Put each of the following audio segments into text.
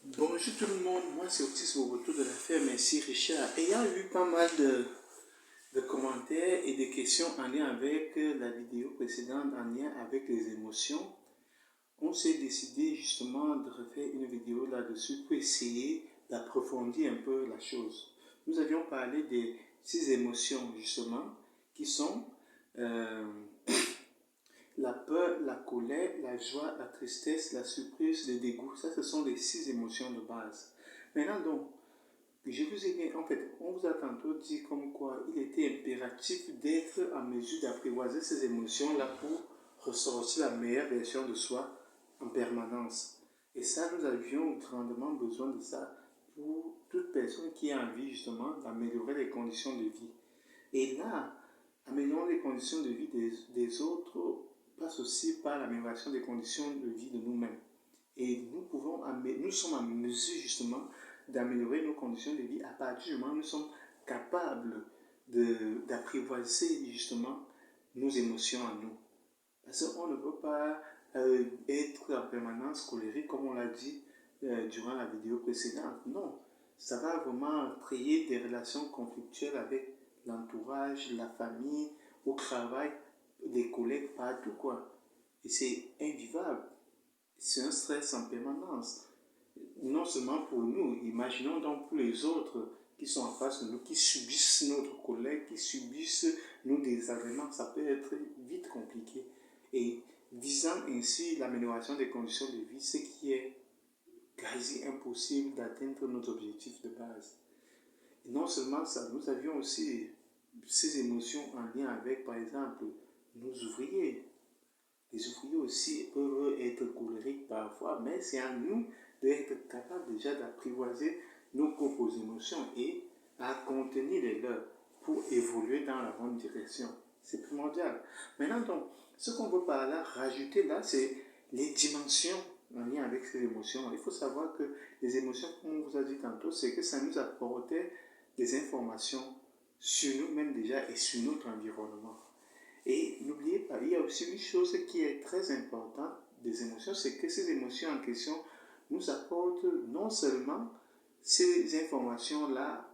Bonjour tout le monde, moi c'est Otis au retour de la ferme, merci Richard. Et il y a eu pas mal de commentaires et de questions en lien avec la vidéo précédente, en lien avec les émotions. On s'est décidé justement de refaire une vidéo là-dessus pour essayer d'approfondir un peu la chose. Nous avions parlé des 6 émotions justement qui sont euh, la peur, la colère, la joie, la tristesse, la surprise, le dégoût. Ça, ce sont les 6 émotions de base. Maintenant donc, je vous ai dit, en fait, on vous a tantôt dit comme quoi il était impératif d'être en mesure d'apprivoiser ces émotions-là pour ressortir la meilleure version de soi en permanence. Et ça, nous avions grandement besoin de ça pour toute personne qui a envie justement d'améliorer les conditions de vie. Et là, améliorer les conditions de vie des autres passe aussi par l'amélioration des conditions de vie de nous-mêmes. Et nous sommes en mesure justement d'améliorer nos conditions de vie à partir du moment où nous sommes capables d'apprivoiser justement nos émotions à nous. Parce qu'on ne peut pas être en permanence colérique comme on l'a dit durant la vidéo précédente. Non, ça va vraiment créer des relations conflictuelles avec l'entourage, la famille, au travail, les collègues, partout quoi. Et c'est invivable. C'est un stress en permanence. Non seulement pour nous, imaginons donc pour les autres qui sont en face de nous, qui subissent notre collègue, qui subissent nos désagréments. Ça peut être vite compliqué. Et visant ainsi l'amélioration des conditions de vie, ce qui est quasi impossible d'atteindre nos objectifs de base. Et non seulement ça, nous avions aussi ces émotions en lien avec, par exemple, nos ouvriers. Les ouvriers aussi peuvent être colériques parfois, mais c'est à nous d'être capables déjà d'apprivoiser nos propres émotions et à contenir les leurs pour évoluer dans la bonne direction. C'est primordial. Maintenant, donc, ce qu'on veut par là rajouter là, c'est les dimensions en lien avec ces émotions. Il faut savoir que les émotions, comme on vous a dit tantôt, c'est que ça nous apportait des informations sur nous-mêmes déjà et sur notre environnement. Et n'oubliez pas, il y a aussi une chose qui est très importante des émotions, c'est que ces émotions en question nous apportent non seulement ces informations-là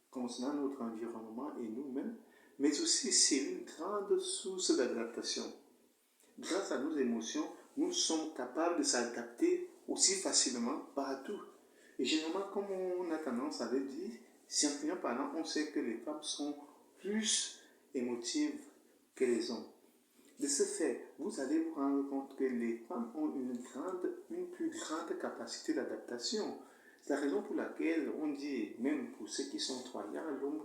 concernant notre environnement et nous-mêmes, mais aussi c'est une grande source d'adaptation. Grâce à nos émotions, nous sommes capables de s'adapter aussi facilement partout. Et généralement, comme on a tendance à le dire, scientifiquement parlant, on sait que les femmes sont plus émotives que les hommes. De ce fait, vous allez vous rendre compte que les femmes ont une plus grande capacité d'adaptation. C'est la raison pour laquelle on dit, même pour ceux qui sont croyants, l'homme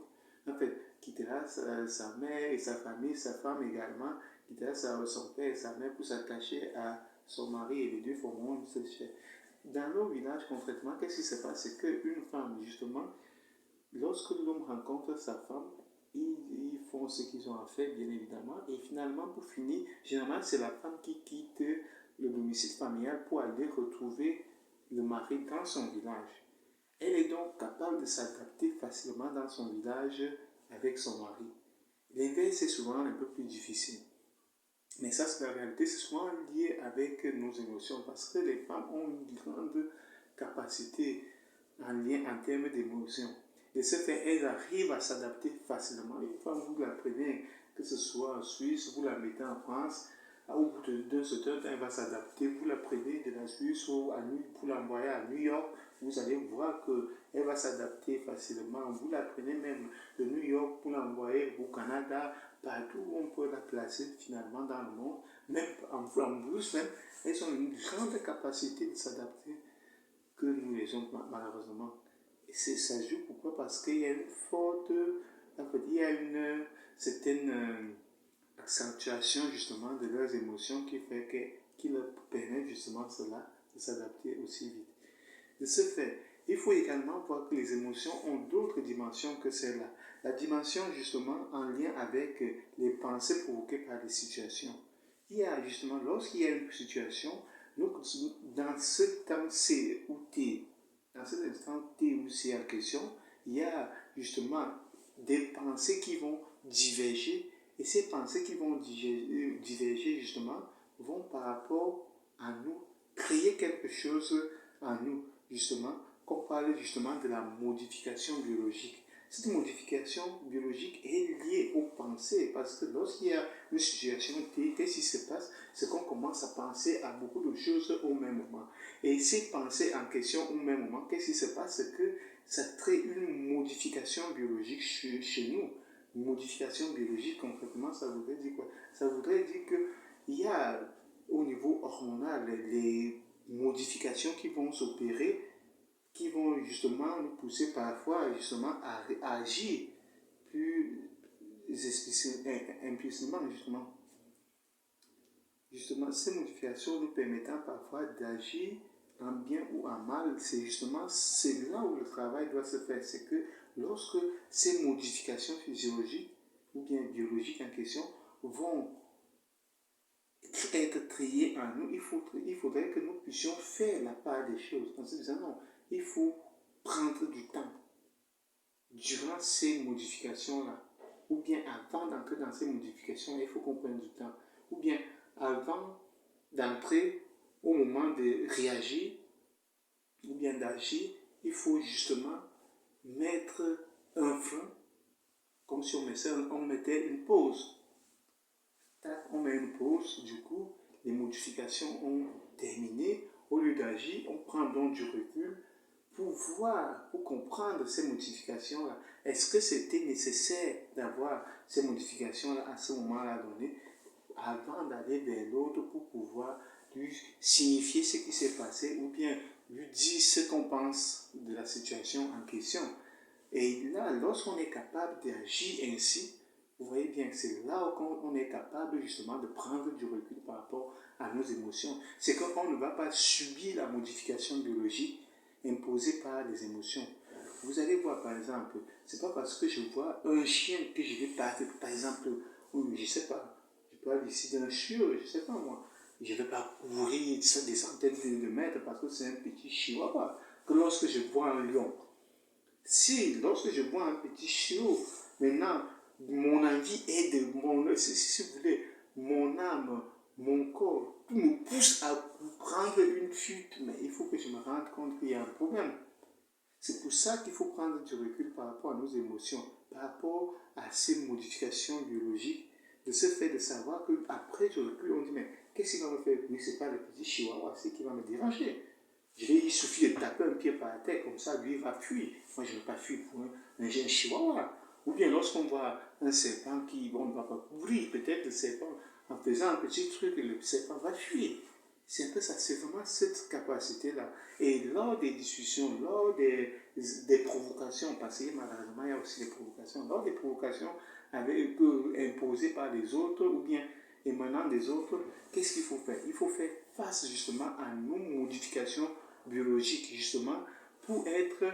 en fait, quittera sa mère et sa famille, sa femme également, quittera son père et sa mère pour s'attacher à son mari et les deux formeront une seule chair. Dans nos villages, concrètement, qu'est-ce qui se passe? C'est qu'une femme, justement, lorsque l'homme rencontre sa femme, ils font ce qu'ils ont à faire, bien évidemment. Et finalement, pour finir, généralement, c'est la femme qui quitte le domicile familial pour aller retrouver le mari dans son village. Elle est donc capable de s'adapter facilement dans son village avec son mari. L'inverse est souvent un peu plus difficile. Mais ça, c'est la réalité, c'est souvent lié avec nos émotions parce que les femmes ont une grande capacité en lien en termes d'émotions. De ce fait, elles arrivent à s'adapter facilement. Une fois que vous la prenez, que ce soit en Suisse, vous la mettez en France, au bout d'un certain temps, elle va s'adapter. Vous la prenez de la Suisse ou pour l'envoyer à New York, vous allez voir qu'elle va s'adapter facilement. Vous la prenez même de New York pour l'envoyer au Canada, partout où on peut la placer finalement dans le monde, même en Bruce, même, elles ont une grande capacité de s'adapter que nous les hommes, malheureusement. Et ça joue pourquoi? Parce qu'il y a une forte, en fait, il y a une certaine accentuation justement de leurs émotions qui leur permet justement cela de s'adapter aussi vite. De ce fait, il faut également voir que les émotions ont d'autres dimensions que celle-là. La dimension justement en lien avec les pensées provoquées par des situations. Il y a justement, lorsqu'il y a une situation, nous, dans ce temps C ou T, dans cet instant T ou C en question, il y a justement des pensées qui vont diverger et ces pensées qui vont diverger justement vont par rapport à nous créer quelque chose en nous. justement, qu'on parle justement de la modification biologique. Cette modification biologique est liée aux pensées, parce que lorsqu'il y a une situation T, qu'est-ce qui se passe? C'est qu'on commence à penser à beaucoup de choses au même moment. Et ces pensées en question au même moment, qu'est-ce qui se passe? C'est que ça crée une modification biologique chez nous. Une modification biologique, concrètement, ça voudrait dire quoi? Ça voudrait dire qu'il y a au niveau hormonal les modifications qui vont s'opérer, qui vont justement nous pousser parfois justement à agir plus impuissamment justement. Justement, ces modifications nous permettant parfois d'agir en bien ou en mal, c'est là où le travail doit se faire. C'est que lorsque ces modifications physiologiques ou bien biologiques en question vont être triées en nous, il faudrait que nous puissions faire la part des choses en se disant non, il faut prendre du temps durant ces modifications-là, ou bien avant d'entrer dans ces modifications, il faut qu'on prenne du temps, ou bien avant d'entrer au moment de réagir, ou bien d'agir, il faut justement mettre un frein, comme si on mettait une pause. On met une pause, du coup, les modifications ont terminé. Au lieu d'agir, on prend donc du recul pour voir, pour comprendre ces modifications-là. Est-ce que c'était nécessaire d'avoir ces modifications-là à ce moment-là donné avant d'aller vers l'autre pour pouvoir lui signifier ce qui s'est passé ou bien lui dire ce qu'on pense de la situation en question. Et là, lorsqu'on est capable d'agir ainsi, vous voyez bien que c'est là qu'on est capable justement de prendre du recul par rapport à nos émotions. C'est qu'on ne va pas subir la modification biologique imposée par les émotions. Vous allez voir par exemple, c'est pas parce que je vois un chien que je vais partir, par exemple, je sais pas, je parle ici d'un chiot, je sais pas moi, je ne vais pas courir des centaines de mètres parce que c'est un petit chihuahua. Que lorsque je vois un lion, si lorsque je vois un petit chiot, maintenant, mon envie est si vous voulez, mon âme, mon corps, tout me pousse à prendre une fuite, mais il faut que je me rende compte qu'il y a un problème. C'est pour ça qu'il faut prendre du recul par rapport à nos émotions, par rapport à ces modifications biologiques, de ce fait de savoir qu'après du recul, on dit, mais qu'est-ce qui va me faire? Oui, ce n'est pas le petit chihuahua, c'est qui va me déranger. Il suffit de taper un pied par terre, comme ça, lui, il va fuir. Moi, je ne vais pas fuir pour un chihuahua. Ou bien lorsqu'on voit un serpent qui, bon, ne va pas couvrir, peut-être le serpent, en faisant un petit truc, le serpent va fuir. C'est un peu ça, c'est vraiment cette capacité-là. Et lors des discussions, lors des provocations, parce que malheureusement, il y a aussi des provocations, lors des provocations imposées par les autres ou bien émanant des autres, qu'est-ce qu'il faut faire? Il faut faire face justement à nos modifications biologiques, justement, pour être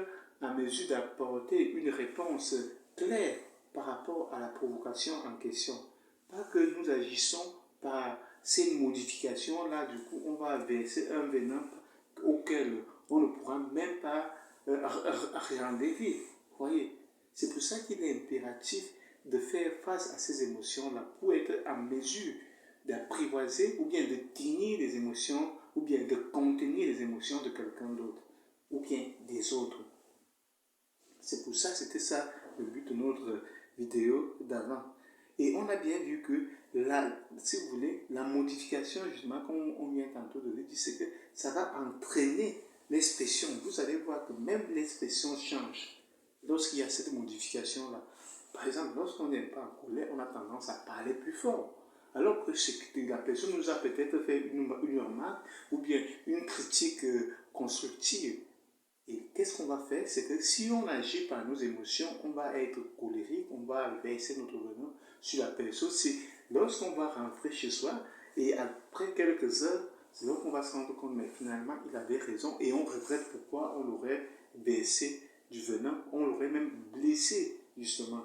en mesure d'apporter une réponse claire par rapport à la provocation en question. Pas que nous agissons par ces modifications-là, du coup, on va verser un venin auquel on ne pourra même pas rendez-vous. Voyez, c'est pour ça qu'il est impératif de faire face à ces émotions-là pour être en mesure d'apprivoiser ou bien de tenir les émotions ou bien de contenir les émotions de quelqu'un d'autre ou bien des autres. C'est pour ça, c'était ça le but de notre vidéo d'avant. Et on a bien vu que, si vous voulez, la modification, justement, comme on vient tantôt de le dire, c'est que ça va entraîner l'expression. Vous allez voir que même l'expression change lorsqu'il y a cette modification-là. Par exemple, lorsqu'on n'est pas en colère, on a tendance à parler plus fort. Alors que la personne nous a peut-être fait une remarque ou bien une critique constructive. Et qu'est-ce qu'on va faire? C'est que si on agit par nos émotions, on va être colérique, on va verser notre venin sur la personne. C'est lorsqu'on va rentrer chez soi et après quelques heures, c'est là qu'on va se rendre compte, mais finalement, il avait raison et on regrette pourquoi on l'aurait versé du venin, on l'aurait même blessé, justement.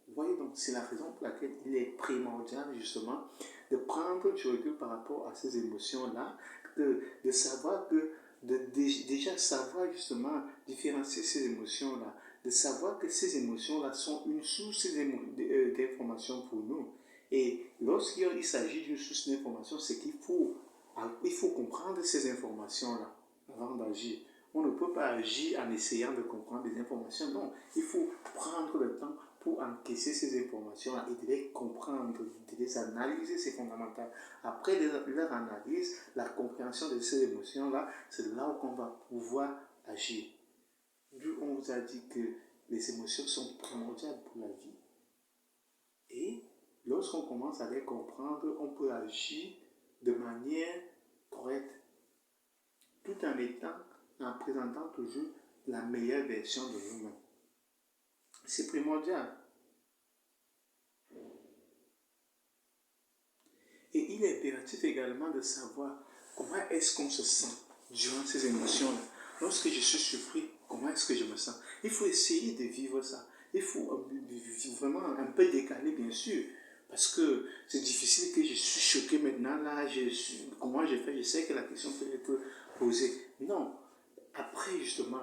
Vous voyez, donc c'est la raison pour laquelle il est primordial, justement, de prendre du recul par rapport à ces émotions-là, de savoir que déjà savoir justement différencier ces émotions-là, de savoir que ces émotions-là sont une source d'information pour nous. Et lorsqu'il s'agit d'une source d'information, c'est qu'il faut comprendre ces informations-là avant d'agir. On ne peut pas agir en essayant de comprendre des informations. Non, il faut prendre le temps pour encaisser ces informations-là et de les comprendre, de les analyser, c'est fondamental. Après leur analyse, la compréhension de ces émotions-là, c'est là où on va pouvoir agir. D'où on vous a dit que les émotions sont primordiales pour la vie. Et lorsqu'on commence à les comprendre, on peut agir de manière correcte, tout en présentant toujours la meilleure version de nous-mêmes. C'est primordial. Et il est impératif également de savoir comment est-ce qu'on se sent durant ces émotions-là. Lorsque je suis surpris, comment est-ce que je me sens? Il faut essayer de vivre ça. Il faut vraiment un peu décaler, bien sûr. Parce que c'est difficile que je suis choqué maintenant, là, comment je fais? Je sais que la question peut être posée. Non. Après, justement,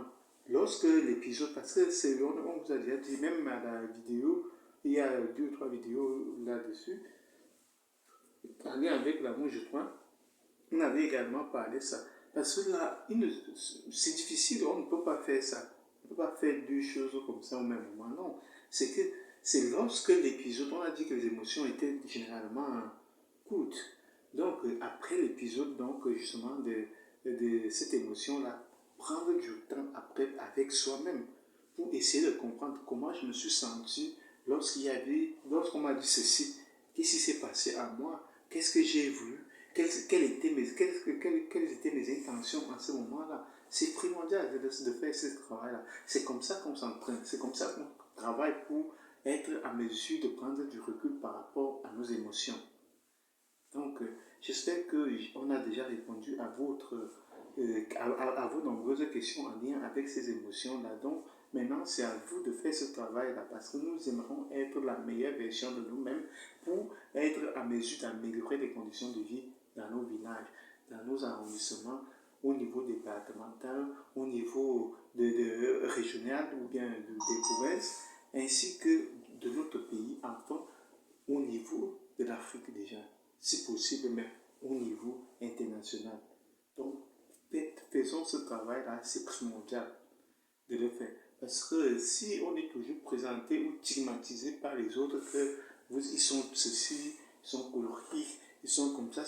lorsque l'épisode, parce que on vous a déjà dit, même à la vidéo, il y a 2 ou 3 vidéos là-dessus, en lien avec l'amour, je crois, on avait également parlé de ça. Parce que là, c'est difficile, on ne peut pas faire ça. On ne peut pas faire 2 choses comme ça au même moment. Non, c'est que c'est lorsque l'épisode, on a dit que les émotions étaient généralement courtes. Donc, après l'épisode, donc justement, de cette émotion-là, prendre du temps après avec soi-même pour essayer de comprendre comment je me suis senti lorsqu'on m'a dit ceci, qu'est-ce qui s'est passé à moi, qu'est-ce que j'ai voulu, quelles étaient mes intentions à ce moment-là. C'est primordial de faire ce travail-là. C'est comme ça qu'on s'entraîne, c'est comme ça qu'on travaille pour être à mesure de prendre du recul par rapport à nos émotions. Donc, j'espère qu'on a déjà répondu à vos nombreuses questions en lien avec ces émotions-là. Donc, maintenant, c'est à vous de faire ce travail-là parce que nous aimerons être la meilleure version de nous-mêmes pour être à mesure d'améliorer les conditions de vie dans nos villages, dans nos arrondissements, au niveau départemental, au niveau régional ou bien des provinces, ainsi que de notre pays, enfin, au niveau de l'Afrique déjà, si possible, mais au niveau international. Donc, faisons ce travail-là, c'est primordial de le faire. Parce que si on est toujours présenté ou stigmatisé par les autres, que ils sont ceci, ils sont coloriques, ils sont comme ça,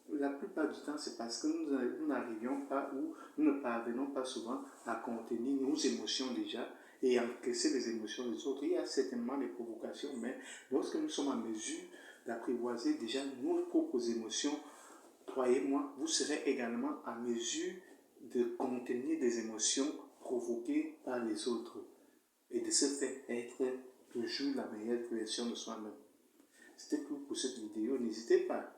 la plupart du temps, c'est parce que nous n'arrivions pas ou nous ne parvenons pas souvent à contenir nos émotions déjà et encaisser les émotions des autres. Il y a certainement des provocations, mais lorsque nous sommes en mesure d'apprivoiser déjà nos propres émotions, croyez-moi, vous serez également en mesure de contenir des émotions provoquées par les autres et de se faire être toujours la meilleure version de soi-même. C'était tout pour cette vidéo. N'hésitez pas.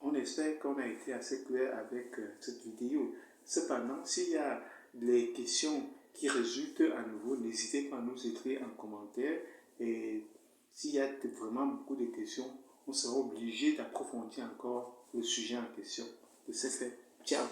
On espère qu'on a été assez clair avec cette vidéo. Cependant, s'il y a des questions qui résultent à nouveau, n'hésitez pas à nous écrire en commentaire. Et s'il y a vraiment beaucoup de questions, on sera obligé d'approfondir encore le sujet en question. De ce fait, ciao!